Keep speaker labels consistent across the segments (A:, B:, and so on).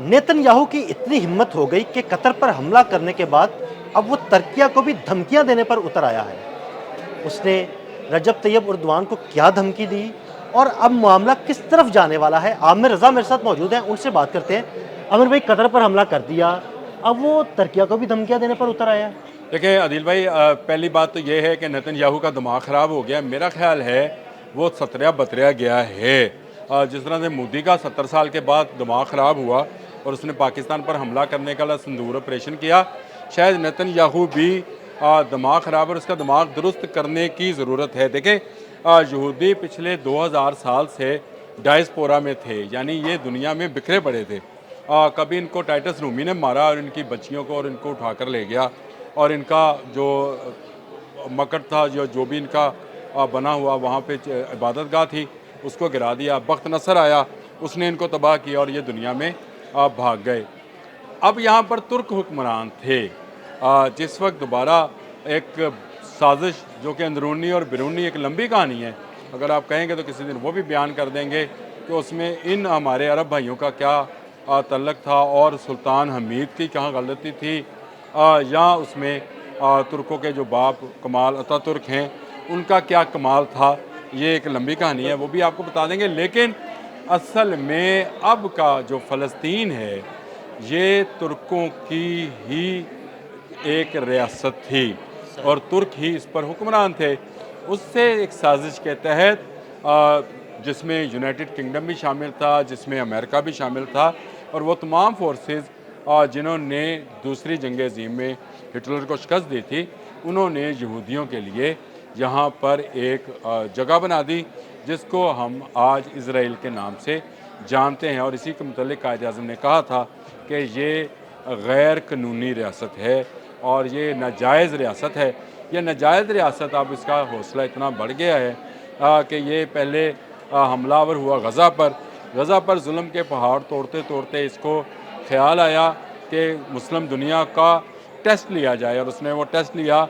A: Netanyahu की इतनी हिम्मत हो गई कि कतर पर हमला करने के बाद अब वो तुर्किया को भी धमकियां देने पर उतर आया है। उसने रजब तैयब उर्दवान को क्या धमकी दी और अब मामला किस तरफ जाने वाला है? आमिर रजा मेरे साथ मौजूद हैं, उनसे बात करते हैं। आमिर भाई, कतर पर हमला कर दिया, अब वो तुर्किया को भी धमकियां देने पर उतर आया है।
B: देखिए आदिल भाई, पहली बात तो ये है कि नेतन्याहू का दिमाग ख़राब हो गया। मेरा ख्याल है वो सतरिया बतरिया गया है। जिस तरह से मोदी का 70 साल के बाद दिमाग ख़राब हुआ और उसने पाकिस्तान पर हमला करने का सिंदूर ऑपरेशन किया, शायद नेतन्याहू भी दिमाग ख़राब और उसका दिमाग दुरुस्त करने की ज़रूरत है। देखें, यहूदी पिछले 2000 साल से डायस्पोरा में थे, यानी ये दुनिया में बिखरे पड़े थे। कभी इनको टाइटस रूमी ने मारा और इनकी बच्चियों को और इनको उठाकर ले गया, और इनका जो मकड़ था, जो भी इनका बना हुआ वहाँ पे इबादत गाह थी, उसको गिरा दिया। बख्त नसर आया, उसने इनको तबाह किया और ये दुनिया में भाग गए। अब यहाँ पर तुर्क हुक्मरान थे। जिस वक्त दोबारा एक साजिश, जो कि अंदरूनी और बैरूनी एक लंबी कहानी है, अगर आप कहेंगे तो किसी दिन वो भी बयान कर देंगे कि उसमें इन हमारे अरब भाइयों का क्या तल्लक था और सुल्तान हमीद की कहाँ गलती थी, या उसमें तुर्कों के जो बाप कमाल अतातुर्क हैं उनका क्या कमाल था। ये एक लंबी कहानी है, वो भी आपको बता देंगे। लेकिन असल में अब का जो फ़लस्तीन है, ये तुर्कों की ही एक रियासत थी और तुर्क ही इस पर हुक्मरान थे। उससे एक साजिश के तहत, जिसमें यूनाइटेड किंगडम भी शामिल था, जिसमें अमेरिका भी शामिल था, और वो तमाम फोर्सेस जिन्होंने दूसरी जंग अज़ीम में हिटलर को शिकस्त दी थी, उन्होंने यहूदियों के लिए यहाँ पर एक जगह बना दी जिसको हम आज इसराइल के नाम से जानते हैं। और इसी के मुतालिक कायद-ए-आज़म ने कहा था कि ये गैर कानूनी रियासत है और ये नाजायज़ रियासत है। यह नाजायज़ रियासत, अब इसका हौसला इतना बढ़ गया है कि ये पहले हमलावर हुआ गज़ा पर जुल्म के पहाड़ तोड़ते तोड़ते इसको ख्याल आया कि मुस्लिम दुनिया का टेस्ट लिया जाए, और उसने वो टेस्ट लिया,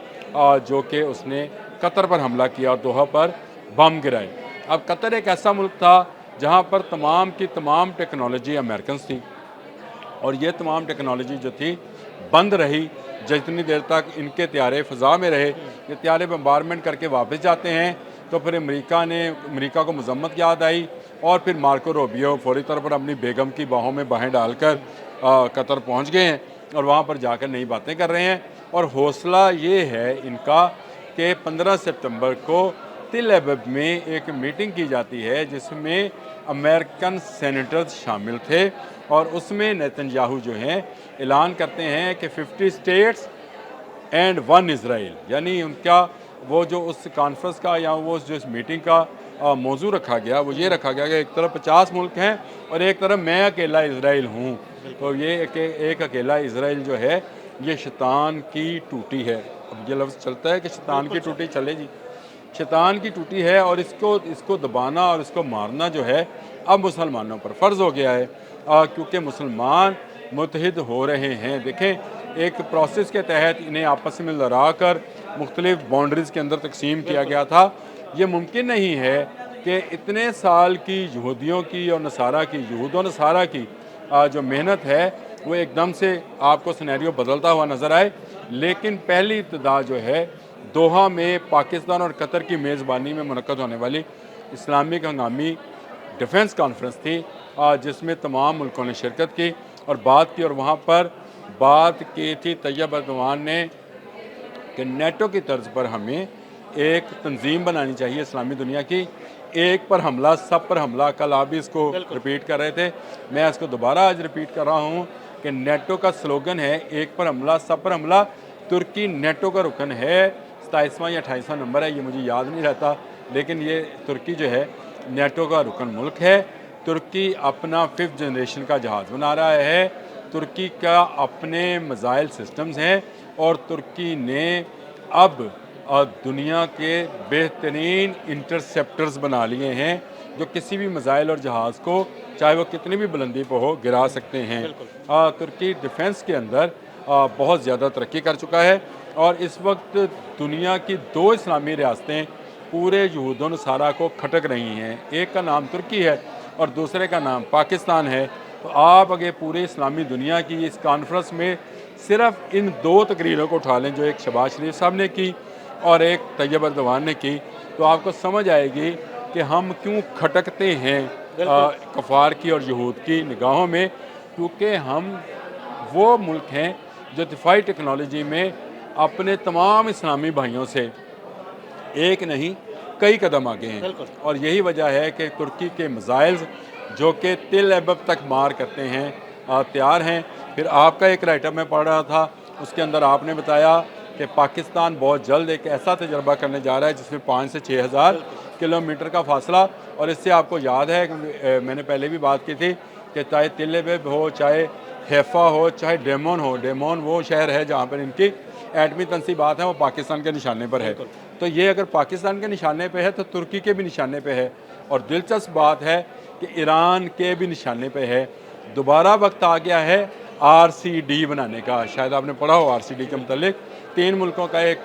B: जो कि उसने कतर पर हमला किया और दोहा पर बम गिराए। अब कतर एक ऐसा मुल्क था जहाँ पर तमाम की तमाम टेक्नोलॉजी अमेरिकन थी, और ये तमाम टेक्नोलॉजी जो थी बंद रही जितनी देर तक इनके त्यारे फ़ज़ा में रहे। ये त्यारे बम्बारमेंट करके वापस जाते हैं तो फिर अमेरिका को मजम्मत याद आई, और फिर मार्को रूबियो फौरी तौर पर अपनी बेगम की बाहों में बाहें डालकर कतर पहुंच गए हैं और वहां पर जाकर नई बातें कर रहे हैं। और हौसला ये है इनका कि 15 सितंबर को तिल अबब में एक मीटिंग की जाती है जिसमें अमेरिकन सेनेटर्स शामिल थे, और उसमें नेतन्याहू जो हैं ऐलान करते हैं कि 50 स्टेट्स एंड 1 इसराइल, यानी उनका वो जो उस कॉन्फ्रेंस का या वो जो इस मीटिंग का मौजू रखा गया, वो ये रखा गया कि एक तरफ 50 मुल्क हैं और एक तरफ मैं अकेला इसराइल हूँ। तो ये एक अकेला इसराइल जो है ये शैतान की टूटी है। अब ये लफ्ज़ चलता है कि शैतान की टूटी चले जी, शैतान की टूटी है, और इसको दबाना और इसको मारना जो है अब मुसलमानों पर फ़र्ज़ हो गया है, क्योंकि मुसलमान मुत्तहिद हो रहे हैं। देखें, एक प्रोसेस के तहत इन्हें आपस में लड़ा कर मुख्तलिफ बाउंड्रीज़ के अंदर तकसीम किया गया था। ये मुमकिन नहीं है कि इतने साल की यहूदियों की और नसारा की, यहूद और नसारा की जो मेहनत है वो एकदम से आपको सिनेरियो बदलता हुआ नज़र आए। लेकिन पहली इब्तिदा जो है दोहा में पाकिस्तान और कतर की मेज़बानी में मुनक्कद होने वाली इस्लामिक हंगामी डिफेंस कॉन्फ्रेंस थी, जिसमें तमाम मुल्कों ने शिरकत की और बात की, और वहाँ पर बात की थी तैयब अर्दवान ने कि नेटो की तर्ज पर हमें एक तंजीम बनानी चाहिए इस्लामी दुनिया की, एक पर हमला सब पर हमला। कल आप भी इसको रिपीट कर रहे थे, मैं इसको दोबारा आज रिपीट कर रहा हूँ कि नेटो का स्लोगन है एक पर हमला सब पर हमला। तुर्की नेटो का रुकन है, 27वां या 28वां नंबर है, ये मुझे याद नहीं रहता, लेकिन ये तुर्की जो है नेटो का रुकन मुल्क है। तुर्की अपना 5th जनरेशन का जहाज़ बना रहा है, तुर्की का अपने मिसाइल सिस्टम्स हैं, और तुर्की ने अब दुनिया के बेहतरीन इंटरसेप्टर्स बना लिए हैं जो किसी भी मिसाइल और जहाज़ को चाहे वो कितनी भी बुलंदी पर हो गिरा सकते हैं। तुर्की डिफेंस के अंदर बहुत ज़्यादा तरक्की कर चुका है, और इस वक्त दुनिया की 2 इस्लामी रियासतें पूरे यहूद व नसारा को खटक रही हैं। एक का नाम तुर्की है और दूसरे का नाम पाकिस्तान है, तो आप अगर पूरे इस्लामी दुनिया की इस कॉन्फ्रेंस में सिर्फ इन 2 तकरीरों को उठा लें, जो एक शहबाज शरीफ साहब ने की और एक तैयब अर्दवान ने की, तो आपको समझ आएगी कि हम क्यों खटकते हैं कफ़ार की और यहूद की निगाहों में, क्योंकि हम वो मुल्क हैं जो दिफाई टेक्नोलॉजी में अपने तमाम इस्लामी भाइयों से एक नहीं कई कदम आगे हैं। और यही वजह है कि तुर्की के मिसाइल्स जो कि तिल एबब तक मार करते हैं तैयार हैं। फिर आपका एक राइटर मैं पढ़ रहा था, उसके अंदर आपने बताया कि पाकिस्तान बहुत जल्द एक ऐसा तजर्बा करने जा रहा है जिसमें 5 से 6 हज़ार किलोमीटर का फासला। और इससे आपको याद है कि मैंने पहले भी बात की थी कि चाहे तिल एबब हो, चाहे हैफा हो, चाहे डेमोन हो, डेमोन वो शहर है जहाँ पर इनकी एटमी तनसीबात हैं, वो पाकिस्तान के निशाने पर है। तो ये अगर पाकिस्तान के निशाने पे है तो तुर्की के भी निशाने पे है। और दिलचस्प बात है कि ईरान के भी निशाने पे है। दोबारा वक्त आ गया है RCD बनाने का। शायद आपने पढ़ा हो RCD के मतलब 3 मुल्कों का एक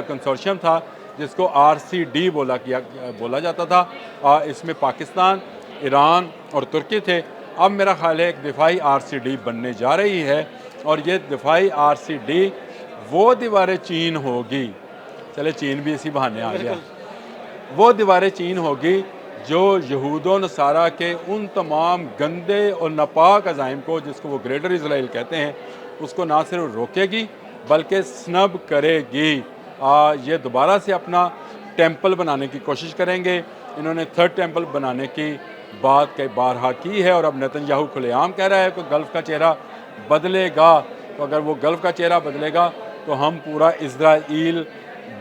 B: कंसोर्शियम था जिसको RCD बोला जाता था। इसमें पाकिस्तान, ईरान और तुर्की थे। अब मेरा ख्याल है एक दिफाई RCD बनने जा रही है और ये दिफाई RCD वो दीवारें चीन होगी, चले चीन भी इसी बहाने आ गया, वो दीवारें चीन होगी जो यहूदो नसारा के उन तमाम गंदे और नापाक अज़ाइम को, जिसको वो ग्रेटर इसराइल कहते हैं, उसको ना सिर्फ रोकेगी बल्कि स्नब करेगी। ये दोबारा से अपना टेंपल बनाने की कोशिश करेंगे। इन्होंने 3rd टेंपल बनाने की बात कई बारहा की है और अब नेतन्याहू खुलेआम कह रहा है कि गल्फ़ का चेहरा बदलेगा। तो अगर वो गल्फ़ का चेहरा बदलेगा तो हम पूरा इज़राइल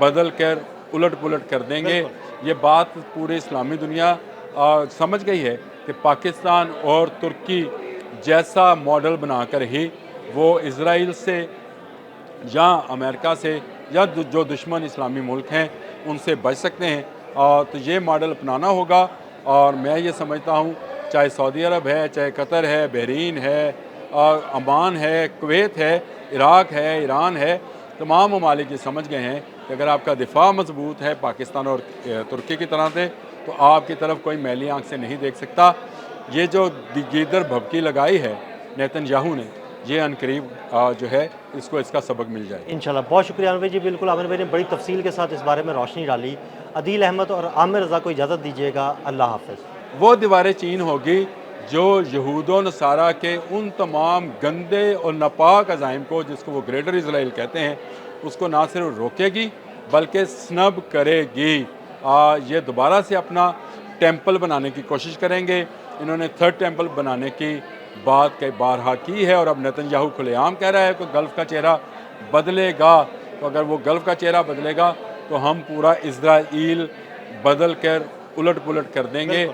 B: बदल कर उलट पुलट कर देंगे। ये बात पूरी इस्लामी दुनिया समझ गई है कि पाकिस्तान और तुर्की जैसा मॉडल बनाकर ही वो इज़राइल से या अमेरिका से या जो दुश्मन इस्लामी मुल्क हैं उनसे बच सकते हैं। तो ये मॉडल अपनाना होगा। और मैं ये समझता हूँ चाहे सऊदी अरब है, चाहे कतर है, बहरीन है, अमान है, कुवैत है, इराक़ है, ईरान है, तमाम ममालिक ये समझ गए हैं कि अगर आपका दिफा मजबूत है पाकिस्तान और तुर्की की तरह से, तो आपकी तरफ कोई मैली आंख से नहीं देख सकता। ये जो गीदर भभकी लगाई है नेतन्याहू ने, ये अनकरीब जो है इसको इसका सबक मिल जाए
A: इंशाल्लाह। बहुत शुक्रिया आमिर भाई जी। बिल्कुल आमिर भाई ने बड़ी तफसील के साथ इस बारे में रोशनी डाली। अदील अहमद और आमिर रज़ा को इजाज़त दीजिएगा। अल्लाह हाफ़िज़।
B: वो दीवारें चीन होगी जो यहूदो नसारा के उन तमाम गंदे और नापाक अज़ाइम को, जिसको वो ग्रेटर इसराइल कहते हैं, उसको ना सिर्फ रोकेगी बल्कि स्नब करेगी। ये दोबारा से अपना टेंपल बनाने की कोशिश करेंगे। इन्होंने 3rd टेंपल बनाने की बात कई बारहा की है और अब नेतन्याहू खुलेआम कह रहा है कि गल्फ़ का चेहरा बदलेगा। तो अगर वो गल्फ़ का चेहरा बदलेगा तो हम पूरा इज़राइल बदल कर उलट पुलट कर देंगे।